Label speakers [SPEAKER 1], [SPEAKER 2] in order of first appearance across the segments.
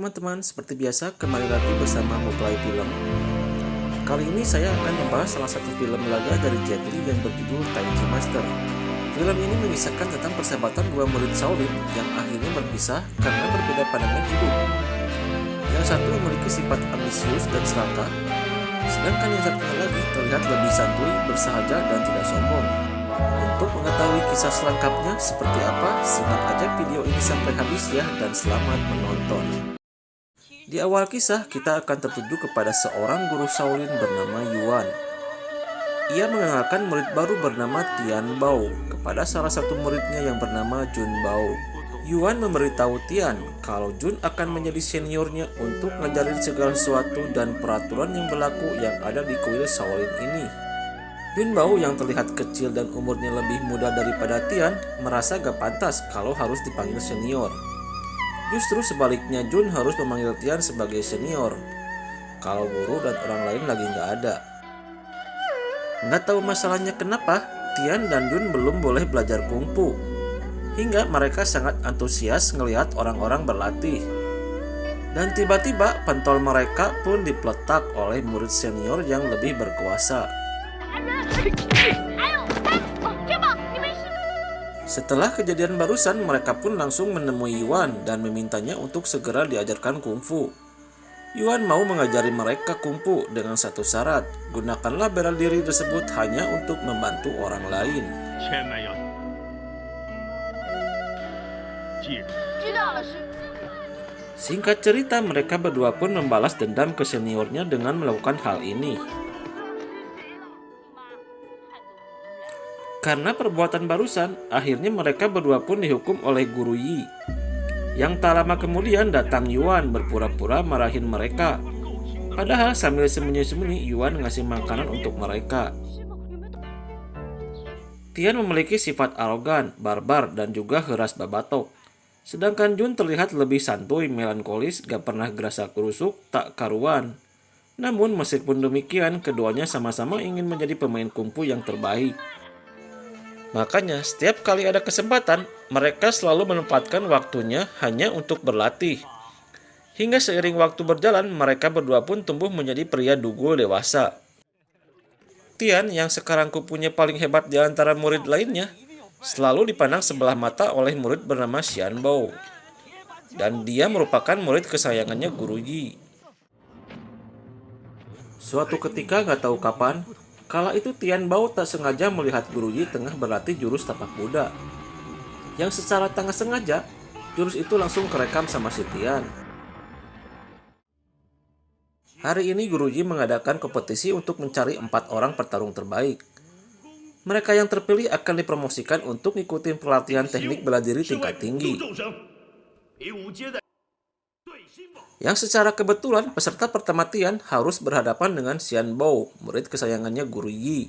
[SPEAKER 1] Teman-teman, seperti biasa kembali lagi bersama Mempelai Film. Kali ini saya akan membahas salah satu film laga dari Jet Li yang berjudul Taiji Master. Film ini mengisahkan tentang persahabatan dua murid Shaolin yang akhirnya berpisah karena berbeda pandangan hidup. Yang satu memiliki sifat ambisius dan serakah, sedangkan yang satunya lagi terlihat lebih santuy, bersahaja, dan tidak sombong. Untuk mengetahui kisah selengkapnya seperti apa, simak aja video ini sampai habis ya, dan selamat menonton. Di awal kisah, kita akan tertuju kepada seorang guru Shaolin bernama Yuan. Ia mengenalkan murid baru bernama Tian Bao kepada salah satu muridnya yang bernama Jun Bao. Yuan memberitahu Tian kalau Jun akan menjadi seniornya untuk ngajarin segala sesuatu dan peraturan yang berlaku yang ada di kuil Shaolin ini. Jun Bao yang terlihat kecil dan umurnya lebih muda daripada Tian merasa gak pantas kalau harus dipanggil senior. Justru sebaliknya, Jun harus memanggil Tian sebagai senior kalau guru dan orang lain lagi nggak ada. Nggak tahu masalahnya kenapa Tian dan Jun belum boleh belajar kungfu, hingga mereka sangat antusias ngelihat orang-orang berlatih. Dan tiba-tiba pentol mereka pun dipeletak oleh murid senior yang lebih berkuasa. Setelah kejadian barusan, mereka pun langsung menemui Yuan dan memintanya untuk segera diajarkan kungfu. Yuan mau mengajari mereka kungfu dengan satu syarat, gunakanlah bela diri tersebut hanya untuk membantu orang lain. Singkat cerita, mereka berdua pun membalas dendam ke seniornya dengan melakukan hal ini. Karena perbuatan barusan, akhirnya mereka berdua pun dihukum oleh Guru Yi. Yang tak lama kemudian datang Yuan berpura-pura marahin mereka. Padahal sambil sembunyi-sembunyi Yuan ngasih makanan untuk mereka. Tian memiliki sifat arogan, barbar, dan juga keras babatok. Sedangkan Jun terlihat lebih santuy, melankolis, gak pernah gerasa kerusuk, tak karuan. Namun meskipun demikian, keduanya sama-sama ingin menjadi pemain kungfu yang terbaik. Makanya setiap kali ada kesempatan, mereka selalu menempatkan waktunya hanya untuk berlatih. Hingga seiring waktu berjalan, mereka berdua pun tumbuh menjadi pria dugul dewasa. Tian yang sekarang kungfunya paling hebat di antara murid lainnya, selalu dipandang sebelah mata oleh murid bernama Xian Bao. Dan dia merupakan murid kesayangannya Guru Yi. Suatu ketika gak tahu kapan, kala itu Tian Bao tak sengaja melihat Guru Yi tengah berlatih jurus tapak kuda. Yang secara tak sengaja, jurus itu langsung kerekam sama si Tian. Hari ini Guru Yi mengadakan kompetisi untuk mencari 4 orang petarung terbaik. Mereka yang terpilih akan dipromosikan untuk ngikutin pelatihan teknik bela diri tingkat tinggi. Yang secara kebetulan peserta pertama Tian harus berhadapan dengan Xian Bao, murid kesayangannya Guru Yi.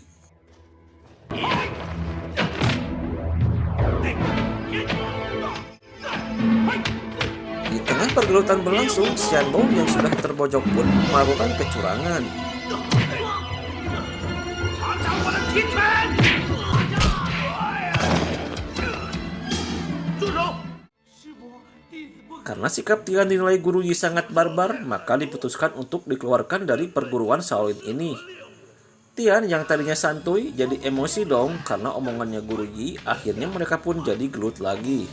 [SPEAKER 1] Di tengah pergelutan berlangsung, Xian Bao yang sudah terbojok pun melakukan kecurangan. Karena sikap Tian dinilai Guru Yi sangat barbar, maka diputuskan untuk dikeluarkan dari perguruan Shaolin ini. Tian yang tadinya santuy jadi emosi dong karena omongannya Guru Yi, akhirnya mereka pun jadi gelut lagi.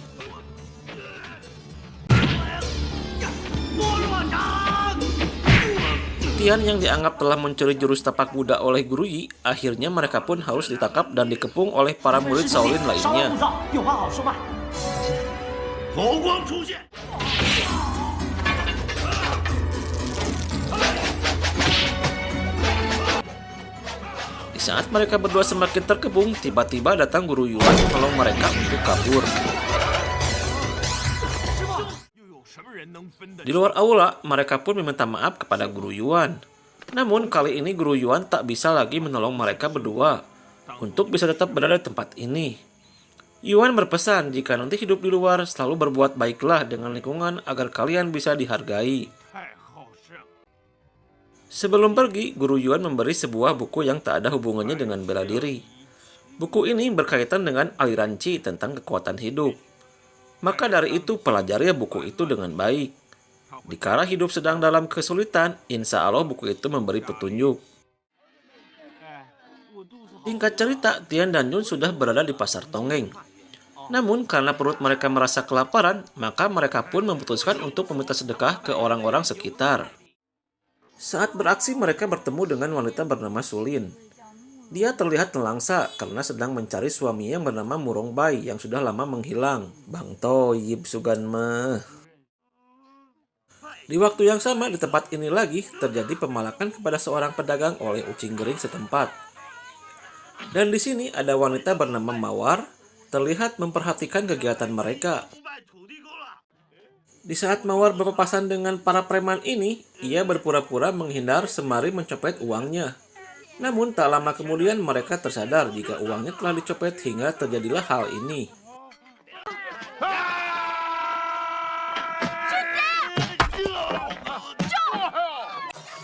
[SPEAKER 1] Tian yang dianggap telah mencuri jurus tapak kuda oleh Guru Yi, akhirnya mereka pun harus ditangkap dan dikepung oleh para murid Shaolin lainnya. Di saat mereka berdua semakin terkepung, tiba-tiba datang Guru Yuan menolong mereka untuk kabur. Di luar aula, mereka pun meminta maaf kepada Guru Yuan. Namun kali ini Guru Yuan tak bisa lagi menolong mereka berdua untuk bisa tetap berada di tempat ini. Yuan berpesan jika nanti hidup di luar selalu berbuat baiklah dengan lingkungan agar kalian bisa dihargai. Sebelum pergi, Guru Yuan memberi sebuah buku yang tak ada hubungannya dengan bela diri. Buku ini berkaitan dengan aliran Qi tentang kekuatan hidup. Maka dari itu pelajari buku itu dengan baik. Dikala hidup sedang dalam kesulitan, insya Allah buku itu memberi petunjuk. Singkat cerita, Tian dan Jun sudah berada di pasar Tonggeng. Namun karena perut mereka merasa kelaparan, maka mereka pun memutuskan untuk meminta sedekah ke orang-orang sekitar. Saat beraksi mereka bertemu dengan wanita bernama Sulin. Dia terlihat nelangsa karena sedang mencari suaminya yang bernama Murong Bai yang sudah lama menghilang. Bang To Yip Sugan meh. Di waktu yang sama di tempat ini lagi terjadi pemalakan kepada seorang pedagang oleh Ucing Gering setempat. Dan di sini ada wanita bernama Mawar terlihat memperhatikan kegiatan mereka. Di saat Mawar berpapasan dengan para preman ini, ia berpura-pura menghindar sembari mencopet uangnya. Namun tak lama kemudian mereka tersadar jika uangnya telah dicopet hingga terjadilah hal ini.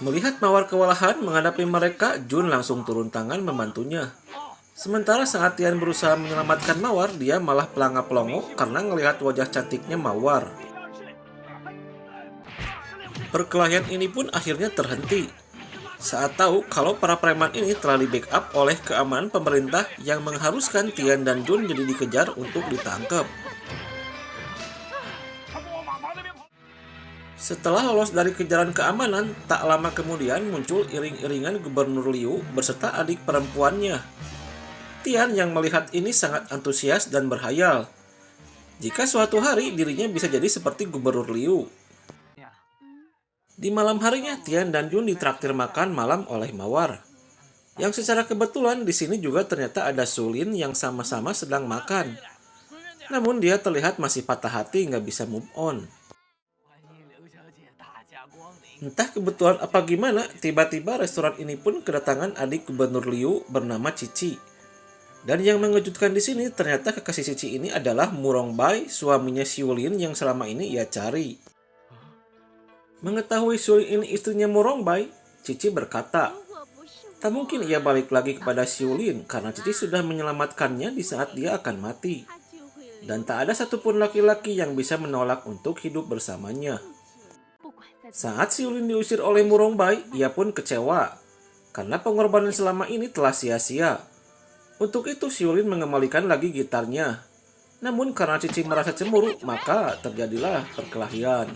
[SPEAKER 1] Melihat Mawar kewalahan menghadapi mereka, Jun langsung turun tangan membantunya. Sementara saat Tian berusaha menyelamatkan Mawar, dia malah pelanga-pelongo karena melihat wajah cantiknya Mawar. Perkelahian ini pun akhirnya terhenti. Saat tahu kalau para preman ini telah di-backup oleh keamanan pemerintah yang mengharuskan Tian dan Jun jadi dikejar untuk ditangkap. Setelah lolos dari kejaran keamanan, tak lama kemudian muncul iring-iringan Gubernur Liu beserta adik perempuannya. Tian yang melihat ini sangat antusias dan berhayal. Jika suatu hari dirinya bisa jadi seperti Gubernur Liu. Di malam harinya, Tian dan Jun ditraktir makan malam oleh Mawar. Yang secara kebetulan di sini juga ternyata ada Sulin yang sama-sama sedang makan. Namun dia terlihat masih patah hati nggak bisa move on. Entah kebetulan apa gimana, tiba-tiba restoran ini pun kedatangan adik Gubernur Liu bernama Cici. Dan yang mengejutkan di sini ternyata kekasih Cici ini adalah Murong Bai, suaminya Xiulin yang selama ini ia cari. Mengetahui Xiulin ini istrinya Murong Bai, Cici berkata, tak mungkin ia balik lagi kepada Xiulin karena Cici sudah menyelamatkannya di saat dia akan mati. Dan tak ada satupun laki-laki yang bisa menolak untuk hidup bersamanya. Saat Xiulin diusir oleh Murong Bai, ia pun kecewa karena pengorbanan selama ini telah sia-sia. Untuk itu Xiulin mengembalikan lagi gitarnya. Namun karena Cici merasa cemburu, maka terjadilah perkelahian.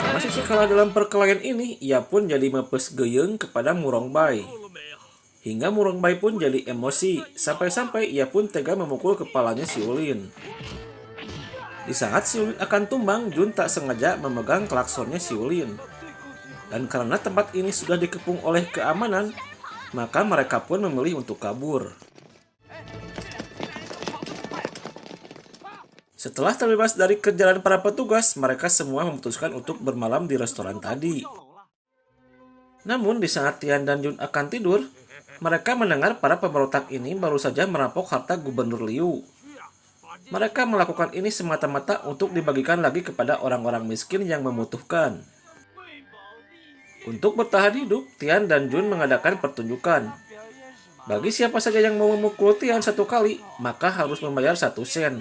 [SPEAKER 1] Karena Cici kalah dalam perkelahian ini, ia pun jadi mepes geyeng kepada Murong Bai. Hingga Murong Bai pun jadi emosi, sampai-sampai ia pun tega memukul kepalanya Xiulin. Di saat Xiulin akan tumbang, Jun tak sengaja memegang klaksonnya Xiulin. Dan karena tempat ini sudah dikepung oleh keamanan, maka mereka pun memilih untuk kabur. Setelah terbebas dari kejaran para petugas, mereka semua memutuskan untuk bermalam di restoran tadi. Namun di saat Tian dan Jun akan tidur, mereka mendengar para pemberontak ini baru saja merampok harta Gubernur Liu. Mereka melakukan ini semata-mata untuk dibagikan lagi kepada orang-orang miskin yang membutuhkan. Untuk bertahan hidup, Tian dan Jun mengadakan pertunjukan. Bagi siapa saja yang mau memukul Tian satu kali, maka harus membayar 1 sen.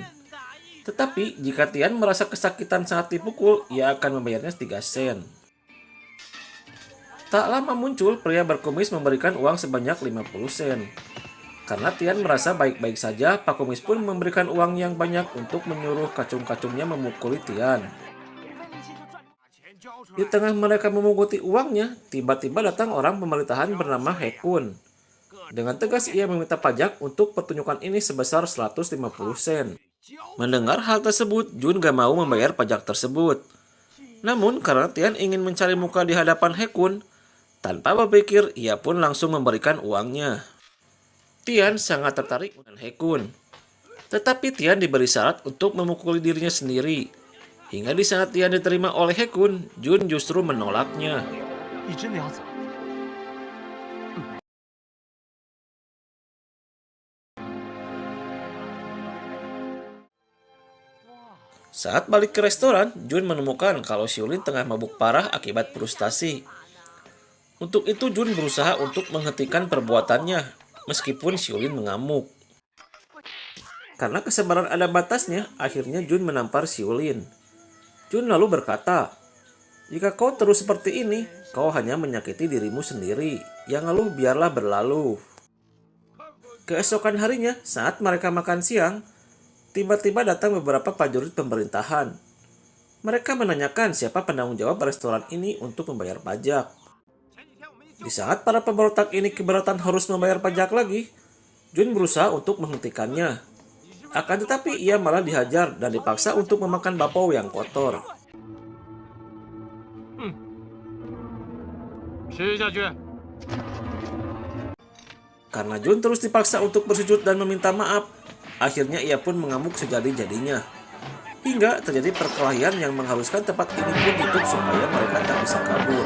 [SPEAKER 1] Tetapi jika Tian merasa kesakitan saat dipukul, ia akan membayarnya 3 sen. Tak lama muncul pria berkumis memberikan uang sebanyak 50 sen. Karena Tian merasa baik-baik saja, Pak Kumis pun memberikan uang yang banyak untuk menyuruh kacung-kacungnya memukuli Tian. Di tengah mereka memunguti uangnya, tiba-tiba datang orang pemerintahan bernama Hekun. Dengan tegas ia meminta pajak untuk pertunjukan ini sebesar 150 sen. Mendengar hal tersebut, Jun gak mau membayar pajak tersebut. Namun karena Tian ingin mencari muka di hadapan Hekun, tanpa berpikir ia pun langsung memberikan uangnya. Tian sangat tertarik dengan Hekun. Tetapi Tian diberi syarat untuk memukuli dirinya sendiri. Hingga di saat Tian diterima oleh Hekun, Jun justru menolaknya. Saat balik ke restoran, Jun menemukan kalau Xiulin tengah mabuk parah akibat frustasi. Untuk itu Jun berusaha untuk menghentikan perbuatannya. meskipun Xiaolin mengamuk. Karena kesabaran ada batasnya, akhirnya Jun menampar Xiaolin. Jun lalu berkata, "Jika kau terus seperti ini, kau hanya menyakiti dirimu sendiri. Yang lalu biarlah berlalu." Keesokan harinya, saat mereka makan siang, tiba-tiba datang beberapa prajurit pemerintahan. Mereka menanyakan siapa penanggung jawab restoran ini untuk membayar pajak. Di saat para pemberontak ini keberatan harus membayar pajak lagi, Jun berusaha untuk menghentikannya. Akan tetapi ia malah dihajar dan dipaksa untuk memakan bapau yang kotor. Karena Jun terus dipaksa untuk bersujud dan meminta maaf, akhirnya ia pun mengamuk sejadi-jadinya. Hingga terjadi perkelahian yang mengharuskan tempat ini pun ditutup supaya mereka tak bisa kabur.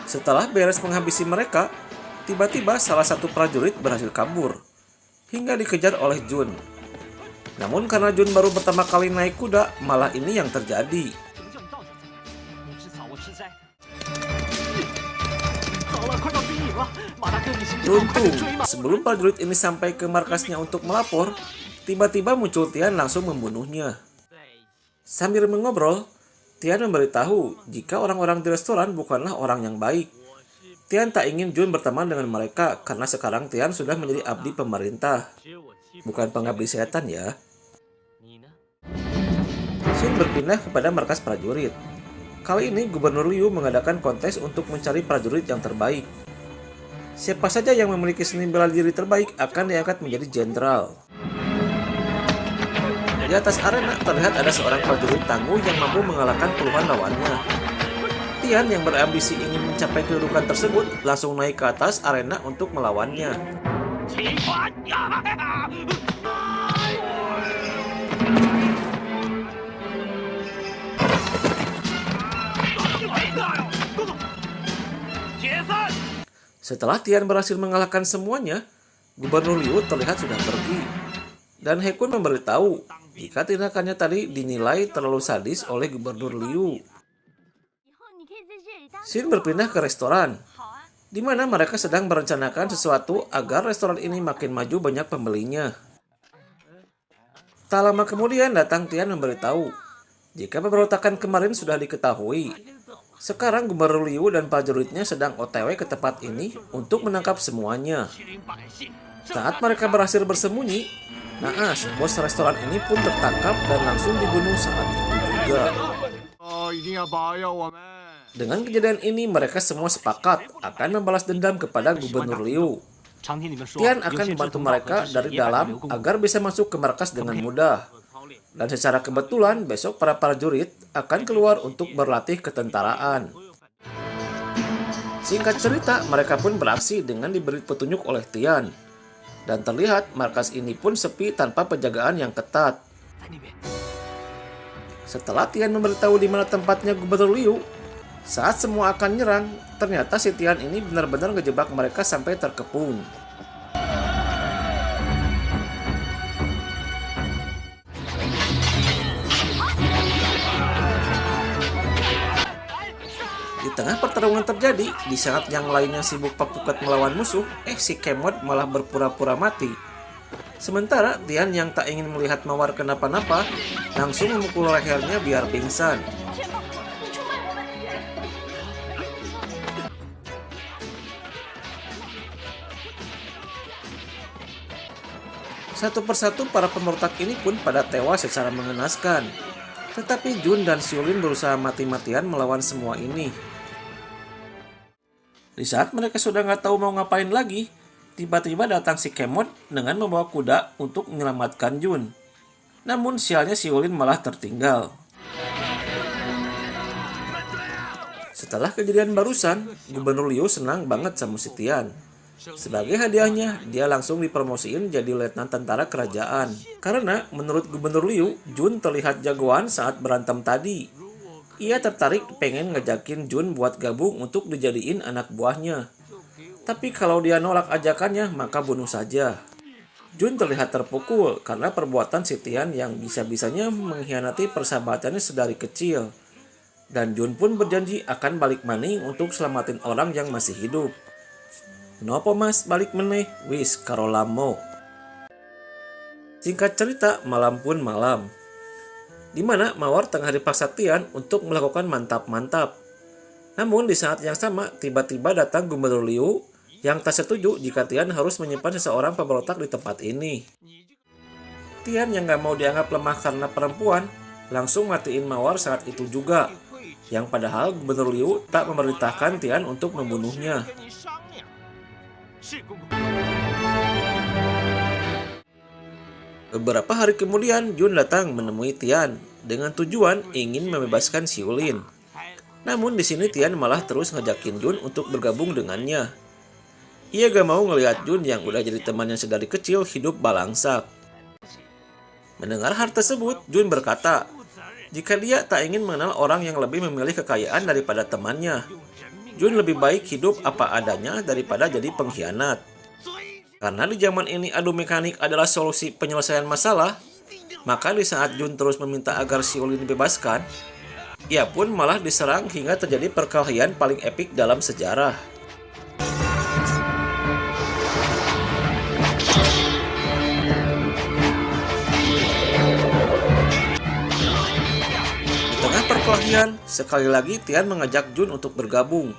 [SPEAKER 1] Setelah beres menghabisi mereka, tiba-tiba salah satu prajurit berhasil kabur, hingga dikejar oleh Jun. Namun karena Jun baru pertama kali naik kuda, malah ini yang terjadi. Beruntung, sebelum prajurit ini sampai ke markasnya untuk melapor, tiba-tiba muncul Tian langsung membunuhnya. Sambil mengobrol, Tian memberitahu jika orang-orang di restoran bukanlah orang yang baik. Tian tak ingin Jun berteman dengan mereka karena sekarang Tian sudah menjadi abdi pemerintah. Bukan pengabdi setan ya. Xin berpindah kepada markas prajurit. Kali ini Gubernur Liu mengadakan kontes untuk mencari prajurit yang terbaik. Siapa saja yang memiliki seni bela diri terbaik akan diangkat menjadi jenderal. Di atas arena terlihat ada seorang prajurit tangguh yang mampu mengalahkan puluhan lawannya. Tian yang berambisi ingin mencapai kedudukan tersebut langsung naik ke atas arena untuk melawannya. Setelah Tian berhasil mengalahkan semuanya, Gubernur Liu terlihat sudah pergi. Dan He Kun memberitahu jika tindakannya tadi dinilai terlalu sadis oleh Gubernur Liu. Xin berpindah ke restoran, di mana mereka sedang merencanakan sesuatu agar restoran ini makin maju banyak pembelinya. Tak lama kemudian datang Tian memberitahu jika pemberontakan kemarin sudah diketahui. Sekarang Gubernur Liu dan prajuritnya sedang OTW ke tempat ini untuk menangkap semuanya. Saat mereka berhasil bersembunyi, naas, bos restoran ini pun tertangkap dan langsung dibunuh saat itu juga. Dengan kejadian ini, mereka semua sepakat akan membalas dendam kepada Gubernur Liu. Tian akan membantu mereka dari dalam agar bisa masuk ke markas dengan mudah. Dan secara kebetulan, besok para prajurit akan keluar untuk berlatih ketentaraan. Singkat cerita, mereka pun beraksi dengan diberi petunjuk oleh Tian. Dan terlihat markas ini pun sepi tanpa penjagaan yang ketat. Setelah Tian memberitahu di mana tempatnya Gubernur Liu, saat semua akan nyerang, ternyata si Tian ini benar-benar ngejebak mereka sampai terkepung. Di tengah pertarungan terjadi, di saat yang lainnya sibuk papukat melawan musuh, si Kemod malah berpura-pura mati. Sementara Tian yang tak ingin melihat Mawar kenapa-napa, langsung memukul lehernya biar pingsan. Satu persatu para pemberontak ini pun pada tewas secara mengenaskan. Tetapi Jun dan Xiaolin berusaha mati-matian melawan semua ini. Di saat mereka sudah nggak tahu mau ngapain lagi, tiba-tiba datang si Kemod dengan membawa kuda untuk menyelamatkan Jun. Namun sialnya Xiaolin malah tertinggal. Setelah kejadian barusan, Gubernur Liu senang banget sama si Tian. Sebagai hadiahnya, dia langsung dipromosiin jadi letnan tentara kerajaan. Karena menurut Gubernur Liu, Jun terlihat jagoan saat berantem tadi. Ia tertarik pengen ngejakin Jun buat gabung untuk dijadiin anak buahnya. Tapi kalau dia nolak ajakannya, maka bunuh saja. Jun terlihat terpukul karena perbuatan si Tian yang bisa-bisanya mengkhianati persahabatannya sedari kecil. Dan Jun pun berjanji akan balik maning untuk selamatin orang yang masih hidup. "Nopo mas balik meneh, wis karo lamo." Singkat cerita, malam pun malam, di mana Mawar tengah dipaksa Tian untuk melakukan mantap-mantap. Namun di saat yang sama, tiba-tiba datang Gubernur Liu yang tak setuju jika Tian harus menyimpan seseorang pemberontak di tempat ini. Tian yang gak mau dianggap lemah karena perempuan, langsung matiin Mawar saat itu juga. Yang padahal Gubernur Liu tak memerintahkan Tian untuk membunuhnya. Beberapa hari kemudian, Jun datang menemui Tian dengan tujuan ingin membebaskan Xiulin. Namun di sini Tian malah terus ngajakin Jun untuk bergabung dengannya. Ia gak mau ngelihat Jun yang udah jadi temannya sedari kecil hidup balangsak. Mendengar hal tersebut, Jun berkata, jika dia tak ingin mengenal orang yang lebih memilih kekayaan daripada temannya. Jun lebih baik hidup apa adanya daripada jadi pengkhianat. Karena di zaman ini adu mekanik adalah solusi penyelesaian masalah, maka di saat Jun terus meminta agar Xiulin dibebaskan, ia pun malah diserang hingga terjadi perkelahian paling epik dalam sejarah. Di tengah perkelahian, sekali lagi Tian mengajak Jun untuk bergabung.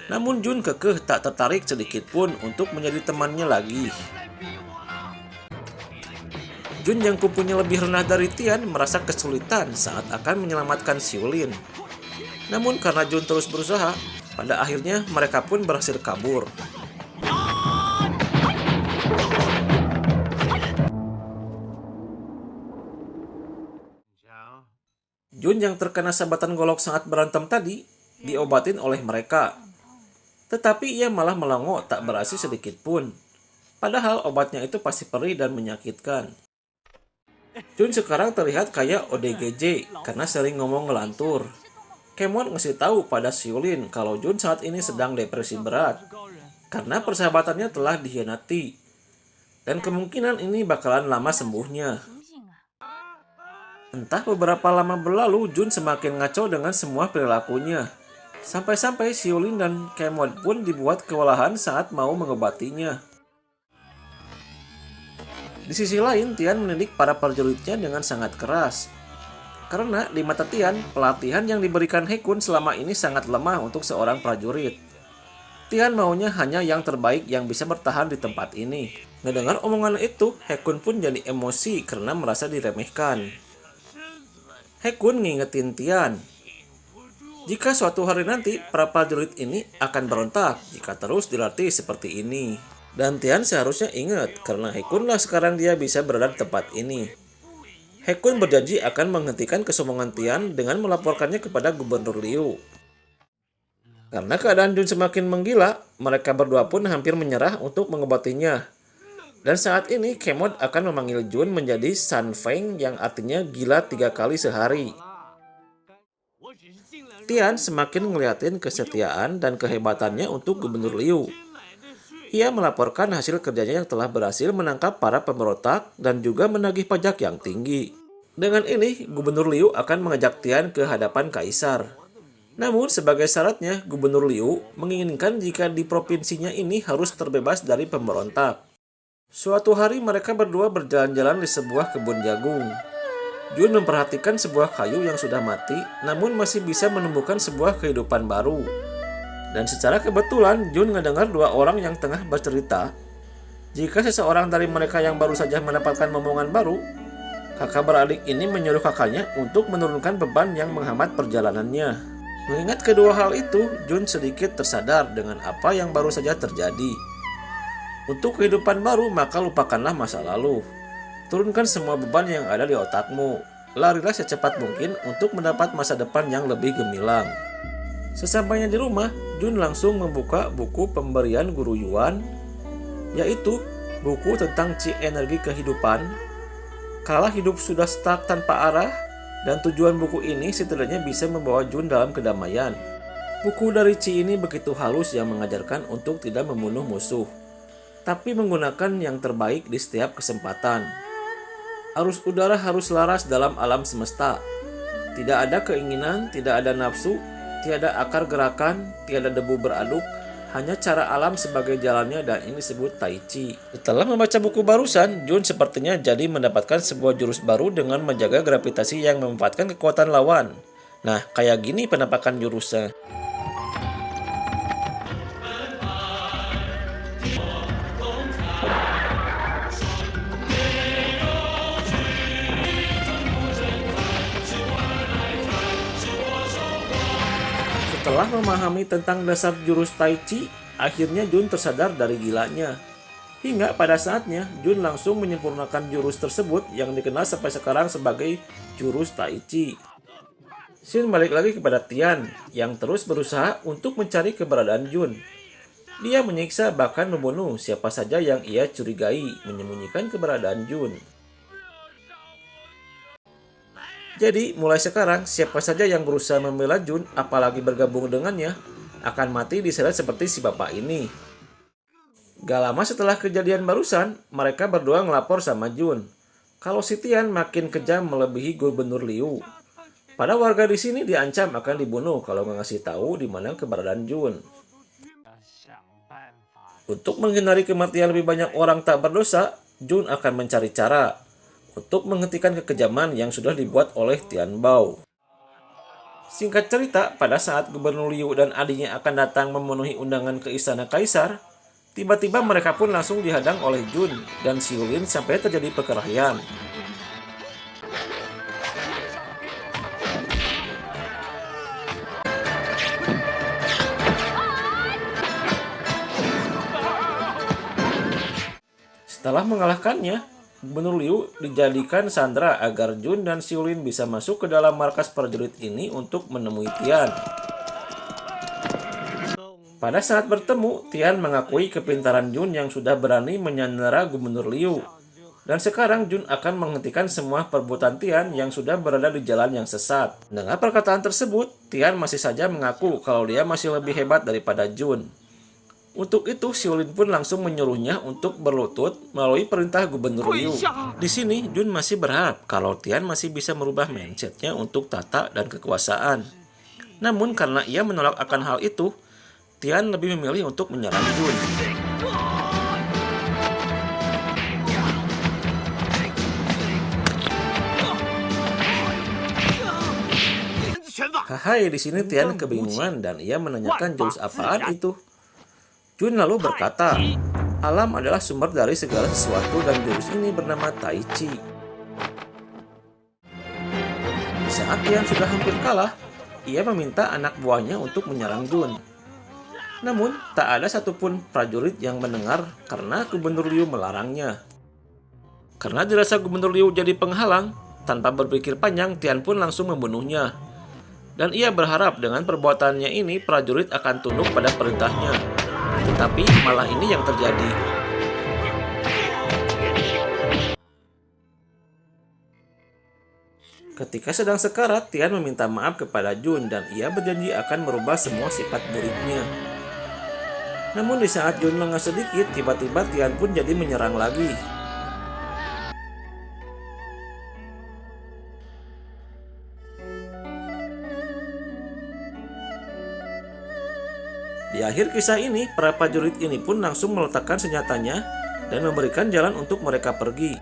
[SPEAKER 1] Namun Jun kekeh tak tertarik sedikit pun untuk menjadi temannya lagi. Jun yang kupunya lebih rendah dari Tian merasa kesulitan saat akan menyelamatkan Xiulin. Namun karena Jun terus berusaha, pada akhirnya mereka pun berhasil kabur. Jun yang terkena sabatan golok saat berantem tadi diobatin oleh mereka. Tetapi ia malah melongo tak berasi sedikit pun. Padahal obatnya itu pasti perih dan menyakitkan. Jun sekarang terlihat kayak ODGJ karena sering ngomong ngelantur. Kemon ngasih tahu pada Xiulin kalau Jun saat ini sedang depresi berat karena persahabatannya telah dikhianati. Dan kemungkinan ini bakalan lama sembuhnya. Entah beberapa lama berlalu, Jun semakin ngaco dengan semua perilakunya. Sampai-sampai Xiulin dan Kemon pun dibuat kewalahan saat mau mengobatinya. Di sisi lain, Tian mendidik para prajuritnya dengan sangat keras. Karena di mata Tian, pelatihan yang diberikan He-kun selama ini sangat lemah untuk seorang prajurit. Tian maunya hanya yang terbaik yang bisa bertahan di tempat ini. Ngedengar omongan itu, He-kun pun jadi emosi karena merasa diremehkan. He-kun ngingetin Tian, jika suatu hari nanti para prajurit ini akan berontak jika terus dilatih seperti ini. Dan Tian seharusnya ingat karena He-kun lah sekarang dia bisa berada di tempat ini. He-kun berjanji akan menghentikan kesombongan Tian dengan melaporkannya kepada Gubernur Liu. Karena keadaan Jun semakin menggila, mereka berdua pun hampir menyerah untuk mengobatinya. Dan saat ini Kemod akan memanggil Jun menjadi San Feng yang artinya gila 3 kali sehari. Tian semakin ngeliatin kesetiaan dan kehebatannya untuk Gubernur Liu. Ia melaporkan hasil kerjanya yang telah berhasil menangkap para pemberontak dan juga menagih pajak yang tinggi. Dengan ini, Gubernur Liu akan mengajak Tian ke hadapan Kaisar. Namun sebagai syaratnya, Gubernur Liu menginginkan jika di provinsinya ini harus terbebas dari pemberontak. Suatu hari mereka berdua berjalan-jalan di sebuah kebun jagung. Jun memperhatikan sebuah kayu yang sudah mati, namun masih bisa menumbuhkan sebuah kehidupan baru. Dan secara kebetulan, Jun mendengar dua orang yang tengah bercerita. Jika seseorang dari mereka yang baru saja mendapatkan momongan baru, kakak beradik ini menyuruh kakaknya untuk menurunkan beban yang menghambat perjalanannya. Mengingat kedua hal itu, Jun sedikit tersadar dengan apa yang baru saja terjadi. Untuk kehidupan baru, maka lupakanlah masa lalu. Turunkan semua beban yang ada di otakmu. Larilah secepat mungkin untuk mendapat masa depan yang lebih gemilang. Sesampainya di rumah, Jun langsung membuka buku pemberian Guru Yuan, yaitu buku tentang Qi energi kehidupan. Kala hidup sudah stuck tanpa arah, dan tujuan buku ini setidaknya bisa membawa Jun dalam kedamaian. Buku dari Qi ini begitu halus yang mengajarkan untuk tidak membunuh musuh. tapi menggunakan yang terbaik di setiap kesempatan. Arus udara harus laras dalam alam semesta. Tidak ada keinginan, tidak ada nafsu, tiada akar gerakan, tiada debu beraduk, hanya cara alam sebagai jalannya, dan ini disebut Tai Chi. Setelah membaca buku barusan, Jun sepertinya jadi mendapatkan sebuah jurus baru dengan menjaga gravitasi yang memanfaatkan kekuatan lawan. Nah, kayak gini penampakan jurusnya. Setelah memahami tentang dasar jurus Tai Chi, akhirnya Jun tersadar dari gilanya. Hingga pada saatnya, Jun langsung menyempurnakan jurus tersebut yang dikenal sampai sekarang sebagai jurus Tai Chi. Shin balik lagi kepada Tian, yang terus berusaha untuk mencari keberadaan Jun. Dia menyiksa bahkan membunuh siapa saja yang ia curigai menyembunyikan keberadaan Jun. Jadi, mulai sekarang, siapa saja yang berusaha membela Jun, apalagi bergabung dengannya, akan mati diseret seperti si bapak ini. Gak lama setelah kejadian barusan, mereka berdua ngelapor sama Jun. Kalau si Tian makin kejam melebihi Gubernur Liu. Pada warga di sini diancam akan dibunuh kalau nggak ngasih tahu di mana keberadaan Jun. Untuk menghindari kematian lebih banyak orang tak berdosa, Jun akan mencari cara untuk menghentikan kekejaman yang sudah dibuat oleh Tian Bao. Singkat cerita, pada saat Gubernur Liu dan adiknya akan datang memenuhi undangan ke istana kaisar, tiba-tiba mereka pun langsung dihadang oleh Jun dan Xiulin sampai terjadi perkelahian. Setelah mengalahkannya, Gubernur Liu dijadikan sandera agar Jun dan Xiulin bisa masuk ke dalam markas prajurit ini untuk menemui Tian. Pada saat bertemu, Tian mengakui kepintaran Jun yang sudah berani menyandera Gubernur Liu. Dan sekarang Jun akan menghentikan semua perbuatan Tian yang sudah berada di jalan yang sesat. Dengan perkataan tersebut, Tian masih saja mengaku kalau dia masih lebih hebat daripada Jun. Untuk itu, Xiulin pun langsung menyuruhnya untuk berlutut melalui perintah Gubernur Liu. Di sini, Jun masih berharap kalau Tian masih bisa merubah mindsetnya untuk tata dan kekuasaan. Namun karena ia menolak akan hal itu, Tian lebih memilih untuk menyerang Jun. Hai, di sini Tian kebingungan dan ia menanyakan jurus apaan itu. Jun lalu berkata, alam adalah sumber dari segala sesuatu dan jurus ini bernama Tai Chi. Di saat Tian sudah hampir kalah, ia meminta anak buahnya untuk menyerang Jun. Namun, tak ada satupun prajurit yang mendengar karena Gubernur Liu melarangnya. Karena dirasa Gubernur Liu jadi penghalang, tanpa berpikir panjang, Tian pun langsung membunuhnya. Dan ia berharap dengan perbuatannya ini prajurit akan tunduk pada perintahnya. Tetapi malah ini yang terjadi. Ketika sedang sekarat, Tian meminta maaf kepada Jun dan ia berjanji akan merubah semua sifat buruknya. Namun di saat Jun lengah sedikit, tiba-tiba Tian pun jadi menyerang lagi. Di akhir kisah ini, para prajurit ini pun langsung meletakkan senjatanya dan memberikan jalan untuk mereka pergi.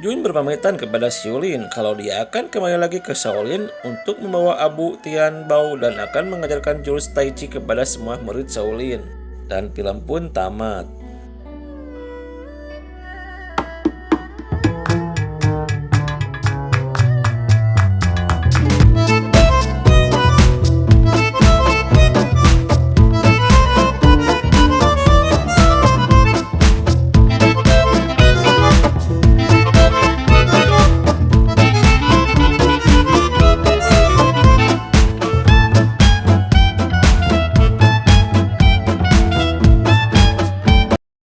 [SPEAKER 1] Jun berpamitan kepada Xiulin kalau dia akan kembali lagi ke Shaolin untuk membawa abu Tian Bao dan akan mengajarkan jurus Tai Chi kepada semua murid Shaolin. Dan film pun tamat.